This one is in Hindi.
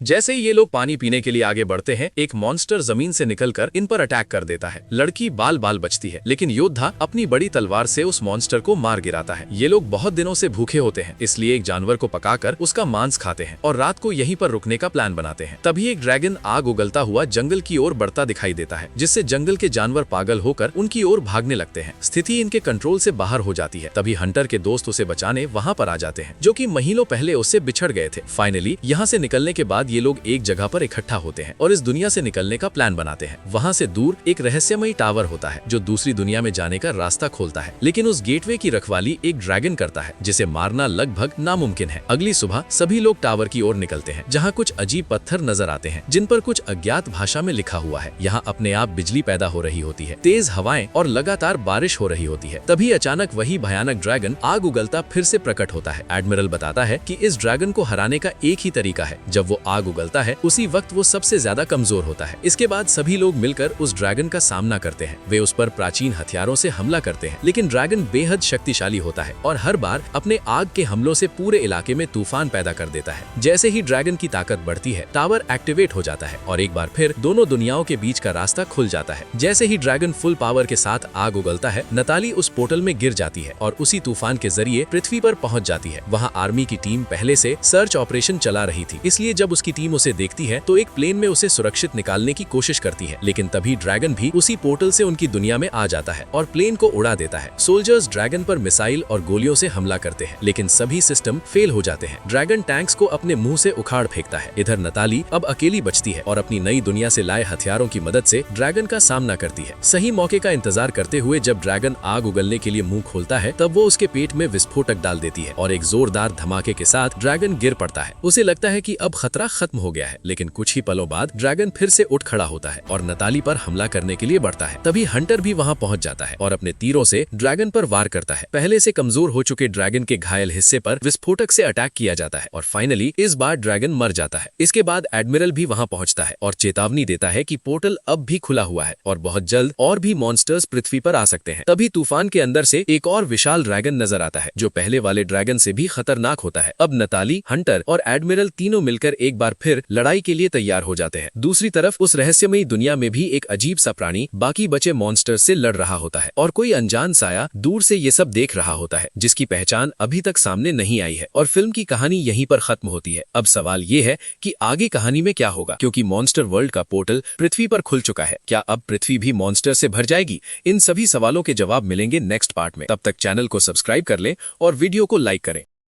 जैसे ही ये लोग पानी पीने के लिए आगे बढ़ते हैं, एक मॉन्स्टर जमीन से निकलकर इन पर अटैक कर देता है। लड़की बाल बाल बचती है, लेकिन योद्धा अपनी बड़ी तलवार से उस मॉन्स्टर को मार गिराता है। ये लोग बहुत दिनों से भूखे होते हैं, इसलिए एक जानवर को पकाकर उसका मांस खाते हैं और रात को यहीं पर रुकने का प्लान बनाते हैं। तभी एक ड्रैगन आग उगलता हुआ जंगल की ओर बढ़ता दिखाई देता है, जिससे जंगल के जानवर पागल होकर उनकी ओर भागने लगते हैं। स्थिति इनके कंट्रोल से बाहर हो जाती है। तभी हंटर के दोस्त उसे बचाने वहाँ पर आ जाते हैं, जो कि महीनों पहले उससे बिछड़ गए थे। फाइनली यहाँ से निकलने के बाद ये लोग एक जगह पर इकट्ठा होते हैं और इस दुनिया से निकलने का प्लान बनाते हैं। वहाँ से दूर एक रहस्यमयी टावर होता है, जो दूसरी दुनिया में जाने का रास्ता खोलता है, लेकिन उस गेटवे की रखवाली एक ड्रैगन करता है, जिसे मारना लगभग नामुमकिन है। अगली सुबह सभी लोग टावर की ओर निकलते हैं, जहाँ कुछ अजीब पत्थर नजर आते हैं, जिन पर कुछ अज्ञात भाषा में लिखा हुआ है। यहाँ अपने आप बिजली पैदा हो रही होती है, तेज हवाएं और लगातार बारिश हो रही होती है। तभी अचानक वही भयानक ड्रैगन आग उगलता फिर से प्रकट होता है। एडमिरल बताता है कि इस ड्रैगन को हराने का एक ही तरीका है, जब वो आग उगलता है उसी वक्त वो सबसे ज्यादा कमजोर होता है। इसके बाद सभी लोग मिलकर उस ड्रैगन का सामना करते हैं। वे उस पर प्राचीन हथियारों से हमला करते हैं, लेकिन ड्रैगन बेहद शक्तिशाली होता है और हर बार अपने आग के हमलों से पूरे इलाके में तूफान पैदा कर देता है। जैसे ही ड्रैगन की ताकत बढ़ती है, टावर एक्टिवेट हो जाता है और एक बार फिर दोनों दुनियाओं के बीच का रास्ता खुल जाता है। जैसे ही ड्रैगन फुल पावर के साथ आग उगलता है, नताली उस पोर्टल में गिर जाती है और उसी तूफान के जरिए पृथ्वी पर पहुंच जाती है। वहां आर्मी की टीम पहले से सर्च ऑपरेशन चला रही थी, इसलिए जब उसकी टीम उसे देखती है तो एक प्लेन में उसे सुरक्षित निकालने की कोशिश करती है। लेकिन तभी ड्रैगन भी उसी पोर्टल से उनकी दुनिया में आ जाता है और प्लेन को उड़ा देता है। सोल्जर्स ड्रैगन पर मिसाइल और गोलियों से हमला करते हैं, लेकिन सभी सिस्टम फेल हो जाते हैं। ड्रैगन टैंक्स को अपने मुंह से उखाड़ फेंकता है। इधर नताली अब अकेली बचती है और अपनी नई दुनिया से लाए हथियारों की मदद से ड्रैगन का सामना करती है। सही मौके का इंतजार करते हुए जब ड्रैगन आग उगलने के लिए मुंह खोलता है, तब वो उसके पेट में विस्फोटक डाल देती है और एक जोरदार धमाके के साथ ड्रैगन गिर पड़ता है। उसे लगता है कि अब खतरा खत्म हो गया है, लेकिन कुछ ही पलों बाद ड्रैगन फिर से उठ खड़ा होता है और नताली पर हमला करने के लिए बढ़ता है। तभी हंटर भी वहां पहुंच जाता है और अपने तीरों से ड्रैगन पर वार करता है। पहले से कमजोर हो चुके ड्रैगन के घायल हिस्से पर विस्फोटक से अटैक किया जाता है और फाइनली इस बार ड्रैगन मर जाता है। इसके बाद एडमिरल भी वहां पहुंचता है और चेतावनी देता है कि पोर्टल अब भी खुला हुआ है और बहुत जल्द और भी मॉन्स्टर्स पृथ्वी पर आ सकते हैं। तभी तूफान के अंदर से एक और विशाल ड्रैगन नजर आता है, जो पहले वाले ड्रैगन से भी खतरनाक होता है। अब नताली, हंटर और एडमिरल तीनों मिलकर एक बार फिर लड़ाई के लिए तैयार हो जाते हैं। दूसरी तरफ उस रहस्यमयी दुनिया में भी एक अजीब सा प्राणी बाकी बचे मॉन्स्टर्स से लड़ रहा होता है और कोई अनजान साया दूर से ये सब देख रहा होता है, जिसकी पहचान अभी तक सामने नहीं आई है। और फिल्म की कहानी यहीं पर खत्म होती है। अब सवाल ये है कि आगे कहानी में क्या होगा, क्योंकि मॉन्स्टर वर्ल्ड का पोर्टल पृथ्वी पर खुल चुका है। क्या अब पृथ्वी भी मॉन्स्टर से भर जाएगी? इन सभी सवालों के जवाब मिलेंगे नेक्स्ट पार्ट में। तब तक चैनल को सब्सक्राइब कर लें और वीडियो को लाइक करें।